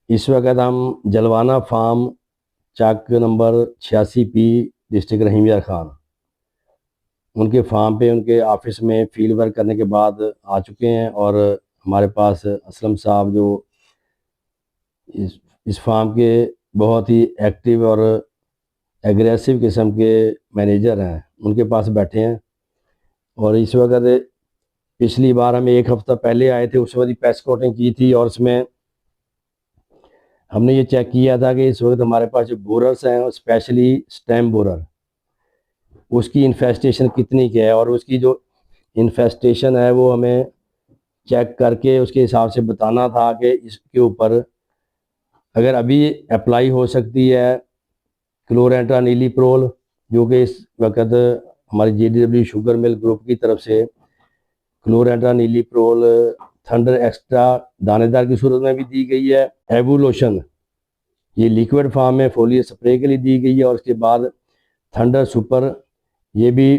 इस वक्त हम जलवाना फार्म चक नंबर 86P डिस्ट्रिक्ट रहीम यार खान उनके फार्म पे उनके ऑफिस में फील्ड वर्क करने के बाद आ चुके हैं। और हमारे पास असलम साहब जो इस फार्म के बहुत ही एक्टिव और एग्रेसिव किस्म के मैनेजर हैं, उनके पास बैठे हैं। और इस वक्त पिछली बार हम एक हफ़्ता पहले आए थे, उस वक्त पेस्ट कोटिंग की थी और उसमें हमने ये चेक किया था कि इस वक्त हमारे पास जो बोरर्स हैं, स्पेशली स्टेम बोरर, उसकी इन्फेस्टेशन कितनी क्या है और उसकी जो इन्फेस्टेशन है वो हमें चेक करके उसके हिसाब से बताना था कि इसके ऊपर अगर अभी अप्लाई हो सकती है क्लोरेंट्रानिलीप्रोल, जो कि इस वक्त हमारी JDW शुगर मिल ग्रुप की तरफ से क्लोरेंट्रानिलीप्रोल थंडर एक्स्ट्रा दानेदार की सूरत में भी दी गई है। एवोलोशन ये लिक्विड फॉर्म में फोलियर स्प्रे के लिए दी गई है और उसके बाद थंडर सुपर ये भी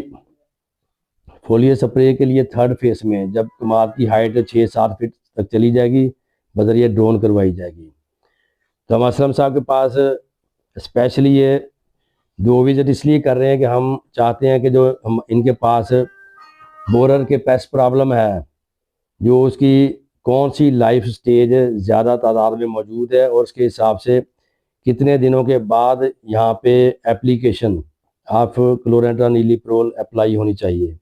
फोलियर स्प्रे के लिए थर्ड फेस में, जब कमाद की हाइट 6-7 फीट तक चली जाएगी, बजरिया ड्रोन करवाई जाएगी। तो हम असलम साहब के पास स्पेशली ये 2 विजिट इसलिए कर रहे हैं कि हम चाहते हैं कि जो हम इनके पास बोरर के पेस्ट प्रॉब्लम है, जो उसकी कौन सी लाइफ स्टेज ज़्यादा तादाद में मौजूद है और उसके हिसाब से कितने दिनों के बाद यहाँ पे एप्लीकेशन ऑफ क्लोरेंट्रानिलीप्रोल अप्लाई होनी चाहिए।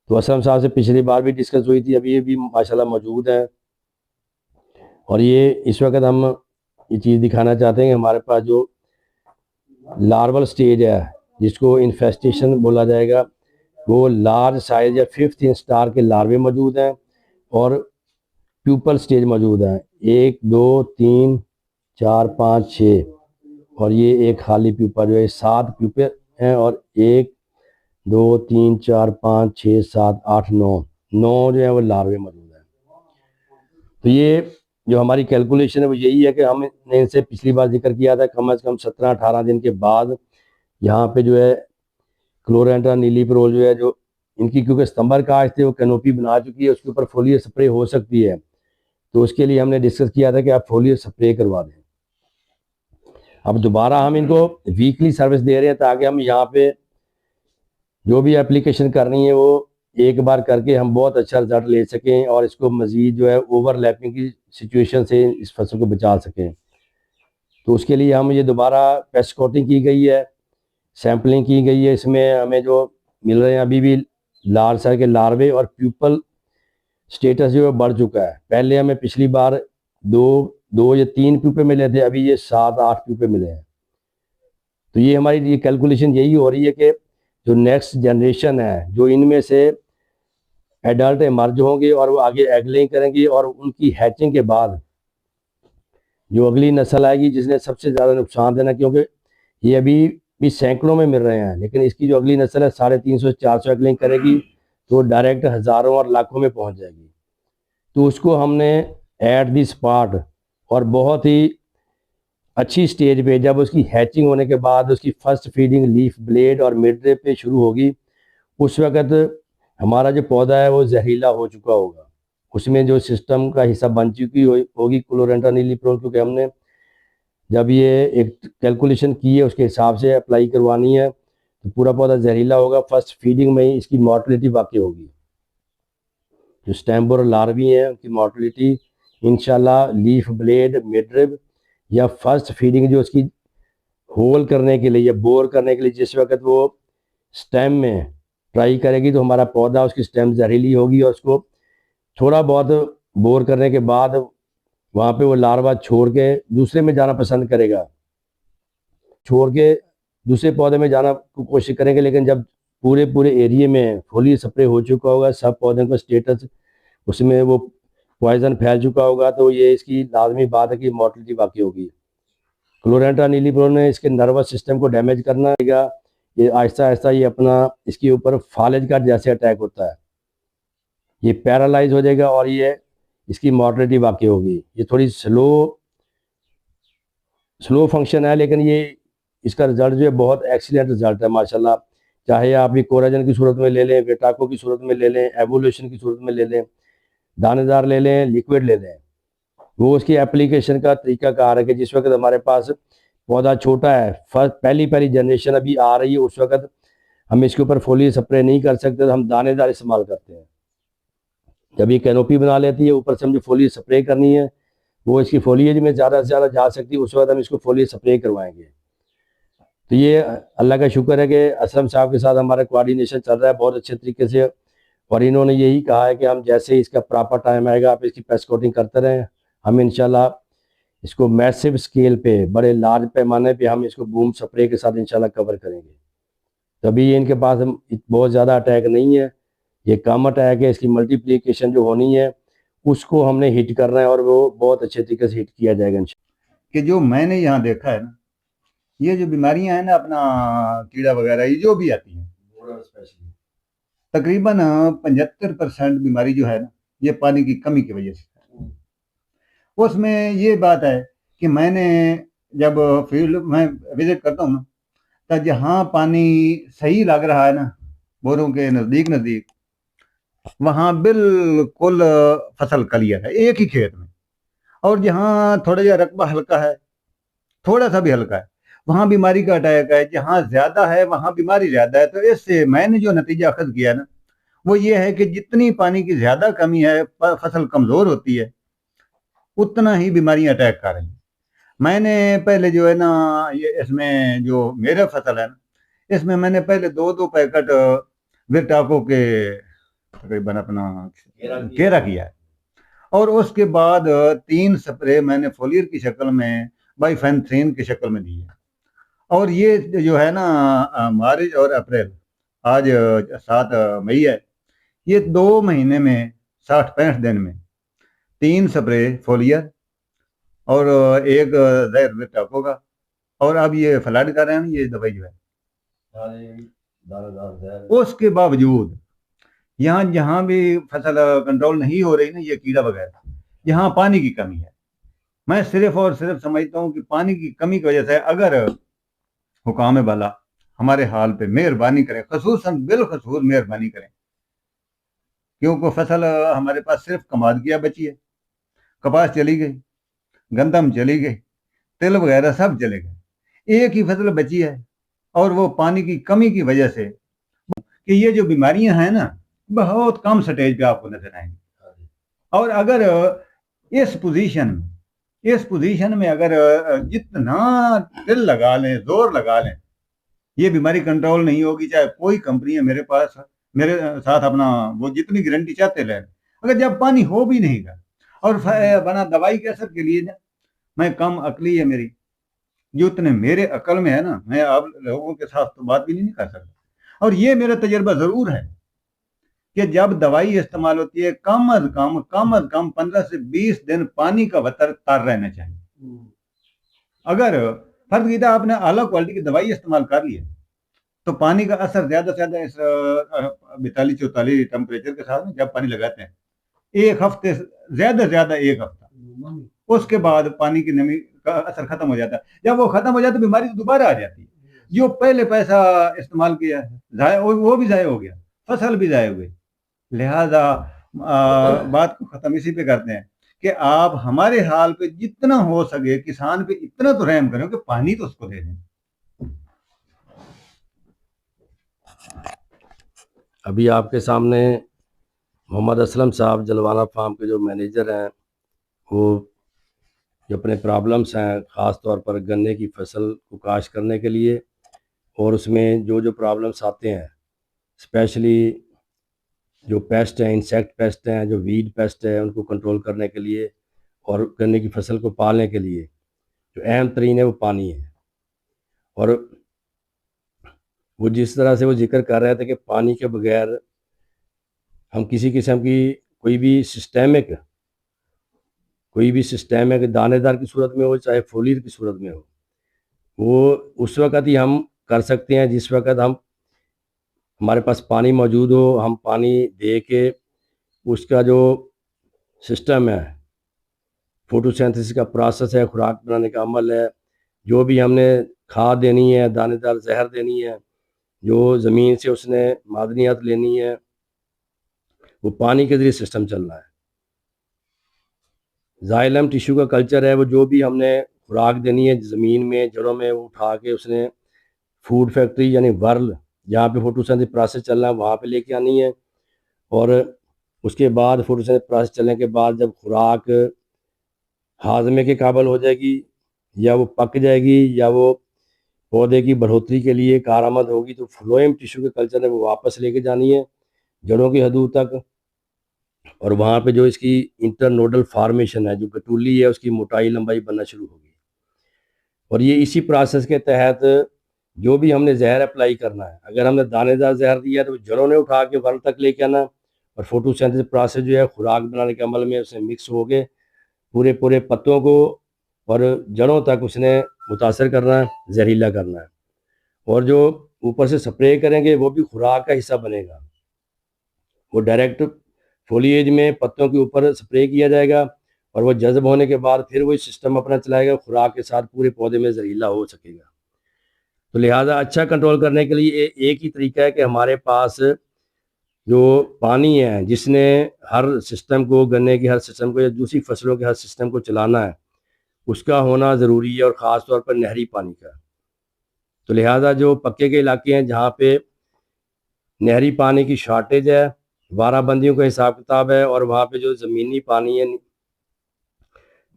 तो असलम साहब से पिछली बार भी डिस्कस हुई थी, अभी ये भी माशाल्लाह मौजूद है। और ये इस वक्त हम ये चीज़ दिखाना चाहते हैं कि हमारे पास जो लार्वल स्टेज है, जिसको इन्फेस्टेशन बोला जाएगा, वो लार्ज साइज या 5th इंच स्टार के लार्वे मौजूद हैं और प्यूपल स्टेज मौजूद है 1 2 3 4 5 6 और ये एक खाली प्यूपा जो है 7 प्यूपे हैं और 1 2 3 4 5 6 7 8 9 जो है वो लार्वे मौजूद हैं। तो ये जो हमारी कैलकुलेशन है वो यही है कि हमने इनसे पिछली बार जिक्र किया था कम से कम 17-18 दिन के बाद यहाँ पे जो है क्लोरेंट्रानिलीप्रोल जो है, जो इनकी क्योंकि सितंबर का आज थे वो कैनोपी बना चुकी है, उसके ऊपर फोलियर स्प्रे हो सकती है। तो उसके लिए हमने डिस्कस किया था कि आप फोलियर स्प्रे करवा दें। अब दोबारा हम इनको वीकली सर्विस दे रहे हैं ताकि हम यहाँ पे जो भी एप्लीकेशन करनी है वो एक बार करके हम बहुत अच्छा रिजल्ट ले सकें और इसको मज़ीद जो है ओवरलैपिंग की सिचुएशन से इस फसल को बचा सकें। तो उसके लिए हम ये दोबारा पेस्ट कोटिंग की गई है, सैम्पलिंग की गई है। इसमें हमें जो मिल रहे हैं अभी भी लार्ज साइज के लार्वे और प्यूपल स्टेटस जो है बढ़ चुका है। पहले हमें पिछली बार 2 या 3 प्यूपे मिले थे, अभी ये 7-8 प्यूपे मिले हैं। तो ये हमारी ये कैलकुलेशन यही हो रही है कि जो नेक्स्ट जनरेशन है, जो इनमें से एडल्ट इमर्ज होंगे और वो आगे एग लेइंग करेंगे और उनकी हैचिंग के बाद जो अगली नस्ल आएगी जिसने सबसे ज़्यादा नुकसान देना, क्योंकि ये अभी भी सैकड़ों में मिल रहे हैं, लेकिन इसकी जो अगली नस्ल है 350-400 एग लेइंग करेगी तो डायरेक्ट हज़ारों और लाखों में पहुंच जाएगी। तो उसको हमने एट दी स्पॉट और बहुत ही अच्छी स्टेज पे, जब उसकी हैचिंग होने के बाद उसकी फर्स्ट फीडिंग लीफ ब्लेड और मिड ड्रिप पे शुरू होगी, उस वक्त हमारा जो पौधा है वो जहरीला हो चुका होगा, उसमें जो सिस्टम का हिस्सा बन चुकी होगी क्लोरेंट्रानिलीप्रोल, क्योंकि हमने जब ये एक कैलकुलेशन की है उसके हिसाब से अप्लाई करवानी है तो पूरा पौधा जहरीला होगा। फर्स्ट फीडिंग में ही इसकी मॉर्टेलिटी वाकई होगी। जो स्टेम बोरर लार्वी हैं उनकी मॉर्टेलिटी इंशाल्लाह लीफ ब्लेड मिडरिब या फर्स्ट फीडिंग जो उसकी होल करने के लिए या बोर करने के लिए जिस वक्त वो स्टेम में ट्राई करेगी तो हमारा पौधा उसकी स्टेम जहरीली होगी और उसको थोड़ा बहुत बोर करने के बाद वहाँ पे वो लार्वा छोड़ के दूसरे में जाना पसंद करेगा, छोड़ के दूसरे पौधे में जाना को कोशिश करेंगे। लेकिन जब पूरे एरिया में फोलियर स्प्रे हो चुका होगा, सब पौधों का स्टेटस उसमें वो पॉइजन फैल चुका होगा, तो ये इसकी लाजमी बात है कि मॉर्टेलिटी वाकई होगी। क्लोरेंट्रानिलीप्रोल ने इसके नर्वस सिस्टम को डैमेज करना है, ये आहिस्ता आहिस्ता ये अपना इसके ऊपर फालिज का जैसे अटैक होता है, ये पैरालाइज हो जाएगा और ये इसकी मॉर्टेलिटी वाकई होगी। ये थोड़ी स्लो फंक्शन है, लेकिन ये इसका रिजल्ट जो है बहुत एक्सीलेंट रिजल्ट है माशाल्लाह। चाहे आप ये कोराजन की सूरत में ले लें, वेटाको की सूरत में ले लें, एवोल्यूशन की सूरत में ले लें, दानेदार ले लें, लिक्विड ले लें, वो उसकी एप्लीकेशन का तरीकाकार है कि जिस वक्त हमारे पास पौधा छोटा है, फर्स्ट पहली जनरेशन अभी आ रही है, उस वक्त हम इसके ऊपर फोलियर स्प्रे नहीं कर सकते, तो हम दानेदार इस्तेमाल करते हैं। जब ये कैनोपी बना लेती है, ऊपर से हम जो फोलियर स्प्रे करनी है वो इसकी फोलिएज में ज़्यादा से ज़्यादा जा सकती है, उस वक्त हम इसको फोलियर स्प्रे करवाएंगे। तो ये अल्लाह का शुक्र है कि असलम साहब के साथ हमारा कोऑर्डिनेशन चल रहा है बहुत अच्छे तरीके से, और इन्होंने यही कहा है कि हम जैसे ही इसका प्रॉपर टाइम आएगा आप इसकी पेस्ट कोटिंग करते रहें, हम इंशाल्लाह इसको मैसिव स्केल पे, बड़े लार्ज पैमाने पे हम इसको बूम स्प्रे के साथ इंशाल्लाह कवर करेंगे। तभी इनके पास बहुत ज़्यादा अटैक नहीं है, ये कम अटैक है, इसकी मल्टीप्लिकेशन जो होनी है उसको हमने हिट करना है और वो बहुत अच्छे तरीके से हिट किया जाएगा इंशाल्लाह। कि जो मैंने यहाँ देखा है ना, ये जो बीमारियां हैं ना, अपना कीड़ा वगैरह ये जो भी आती हैं, तकरीबन 75% बीमारी जो है ना, ये पानी की कमी की वजह से है। उसमें ये बात है कि मैंने जब फील्ड में विजिट करता हूँ ना, तो जहाँ पानी सही लग रहा है ना, बोरों के नज़दीक नज़दीक, वहाँ बिल्कुल फसल क्लियर है एक ही खेत में। और जहाँ थोड़ा जा रकबा हल्का है, थोड़ा सा भी हल्का है, वहाँ बीमारी का अटैक है। जहाँ ज्यादा है वहाँ बीमारी ज्यादा है। तो इससे मैंने जो नतीजा अखज किया ना, वो ये है कि जितनी पानी की ज्यादा कमी है, फसल कमजोर होती है, उतना ही बीमारियां अटैक कर रही हैं। मैंने पहले जो है ना, ये इसमें जो मेरा फसल है ना, इसमें मैंने पहले 2-2 पैकेट विरटाको के तकरीबन अपना केरा किया है। और उसके बाद 3 स्प्रे मैंने फोलियर की शक्ल में, बाइफेंथ्रीन की शक्ल में दी है। और ये जो है ना, मार्च और अप्रैल, आज 7 मई है, ये 2 महीने में 60-65 दिन में 3 स्प्रे फोलियर और एक जहर विरटाको का, और अब ये फ्लड कर रहे हैं ये दवाई जो है। उसके बावजूद यहाँ जहाँ भी फसल कंट्रोल नहीं हो रही ना, ये कीड़ा वगैरह, यहाँ पानी की कमी है। मैं सिर्फ और सिर्फ समझता हूँ कि पानी की कमी की वजह से अगर हुकाम वाला हमारे हाल पे मेहरबानी करें, खसूसन बिलखसूस मेहरबानी करें, क्योंकि फसल हमारे पास सिर्फ कमादगिया बची है। कपास चली गई, गंदम चली गई, तिल वगैरह सब चले गए, एक ही फसल बची है। और वो पानी की कमी की वजह से कि ये जो बीमारियां हैं ना, बहुत कम स्टेज पे आपको नजर आएंगी। और अगर इस पोजीशन में अगर जितना दिल लगा लें, जोर लगा लें, ये बीमारी कंट्रोल नहीं होगी। चाहे कोई कंपनी है मेरे पास, मेरे साथ अपना वो जितनी गारंटी चाहते रहे, अगर जब पानी हो भी नहीं गा, और बना दवाई के असर के लिए ना, मैं कम अकली है मेरी, जो उतने मेरे अकल में है ना, मैं आप लोगों के साथ तो बात भी नहीं कर सकता। और ये मेरा तजर्बा जरूर है कि जब दवाई इस्तेमाल होती है, कम अज कम 15 से 20 दिन पानी का वतर तार रहना चाहिए। अगर फर्ज कीजिए आपने आला क्वालिटी की दवाई इस्तेमाल कर ली है, तो पानी का असर ज्यादा से ज्यादा इस 42-44 टेम्परेचर के साथ में जब पानी लगाते हैं, एक हफ्ते, ज्यादा से ज्यादा एक हफ्ता, उसके बाद पानी की नमी का असर खत्म हो जाता है। जब वो खत्म हो जाता है, बीमारी तो दोबारा आ जाती है। जो पहले पैसा इस्तेमाल किया है जाया, वो भी जाया हो गया, फसल भी जाया हुई। लिहाजा बात को खत्म इसी पे करते हैं कि आप हमारे हाल पे जितना हो सके किसान पे इतना तो रहम करें कि पानी तो उसको दे दें। अभी आपके सामने मोहम्मद असलम साहब जलवाना फार्म के जो मैनेजर हैं, वो जो अपने प्रॉब्लम्स हैं ख़ास तौर पर गन्ने की फसल को काश्त करने के लिए, और उसमें जो जो प्रॉब्लम्स आते हैं, स्पेशली जो पेस्ट हैं, इंसेक्ट पेस्ट हैं, जो वीड पेस्ट है, उनको कंट्रोल करने के लिए और गन्ने की फसल को पालने के लिए जो अहम तरीन है वो पानी है। और वो जिस तरह से वो जिक्र कर रहे थे कि पानी के बगैर हम किसी किस्म की कोई भी सिस्टमिक दानेदार की सूरत में हो, चाहे फोलियर की सूरत में हो, वो उस वक़्त ही हम कर सकते हैं जिस वक़्त हमारे पास पानी मौजूद हो। हम पानी दे के उसका जो सिस्टम है, फोटोसिंथेसिस का प्रोसेस है, खुराक बनाने का अमल है, जो भी हमने खाद देनी है, दानेदार जहर देनी है, जो ज़मीन से उसने मादनियात लेनी है, वो पानी के ज़रिए सिस्टम चल रहा है। जाइलम टिश्यू का कल्चर है, वो जो भी हमने खुराक देनी है ज़मीन में जड़ों में, वो उठा के उसने फूड फैक्ट्री यानी वर्ल जहाँ पे फोटोसिंथेसिस प्रोसेस चल रहा है वहाँ पे लेके आनी है। और उसके बाद फोटोसिंथेसिस प्रोसेस चलने के बाद जब खुराक हाजमे के काबिल हो जाएगी या वो पक जाएगी या वो पौधे की बढ़ोतरी के लिए कारआमद होगी, तो फ्लोएम टिश्यू के कल्चर ने वो वापस लेके जानी है जड़ों की हदूद तक। और वहाँ पे जो इसकी इंटरनोडल फार्मेशन है, जो गटूली है, उसकी मोटाई लंबाई बनना शुरू होगी। और ये इसी प्रोसेस के तहत जो भी हमने जहर अप्लाई करना है, अगर हमने दानेदार जहर दिया है तो जड़ों ने उठा के वर्ल तक लेके आना, और फोटोसिंथेसिस प्रोसेस जो है खुराक बनाने के अमल में उसमें मिक्स हो के पूरे पूरे पत्तों को और जड़ों तक उसने मुतासर करना है, जहरीला करना है। और जो ऊपर से स्प्रे करेंगे वो भी खुराक का हिस्सा बनेगा, वो डायरेक्ट फोलिएज में पत्तों के ऊपर स्प्रे किया जाएगा और वो जज्ब होने के बाद फिर वही सिस्टम अपना चलाएगा, खुराक के साथ पूरे पौधे में जहरीला हो सकेगा। तो लिहाजा अच्छा कंट्रोल करने के लिए एक ही तरीका है कि हमारे पास जो पानी है जिसने हर सिस्टम को, गन्ने के हर सिस्टम को या दूसरी फसलों के हर सिस्टम को चलाना है, उसका होना ज़रूरी है, और ख़ास तौर पर नहरी पानी का। तो लिहाजा जो पक्के के इलाके हैं जहाँ पे नहरी पानी की शॉर्टेज है, 12 बंदियों का हिसाब किताब है, और वहाँ पे जो ज़मीनी पानी है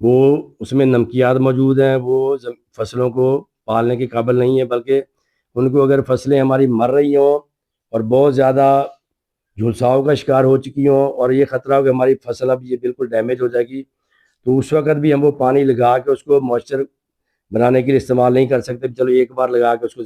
वो उसमें नमकियात मौजूद हैं, वो फसलों को पालने के काबिल नहीं है, बल्कि उनको अगर फसलें हमारी मर रही हों और बहुत ज़्यादा झुलसाव का शिकार हो चुकी हों और ये ख़तरा हो कि हमारी फसल अब ये बिल्कुल डैमेज हो जाएगी, तो उस वक़्त भी हम वो पानी लगा के उसको मॉइस्चर बनाने के लिए इस्तेमाल नहीं कर सकते। चलो एक बार लगा के उसको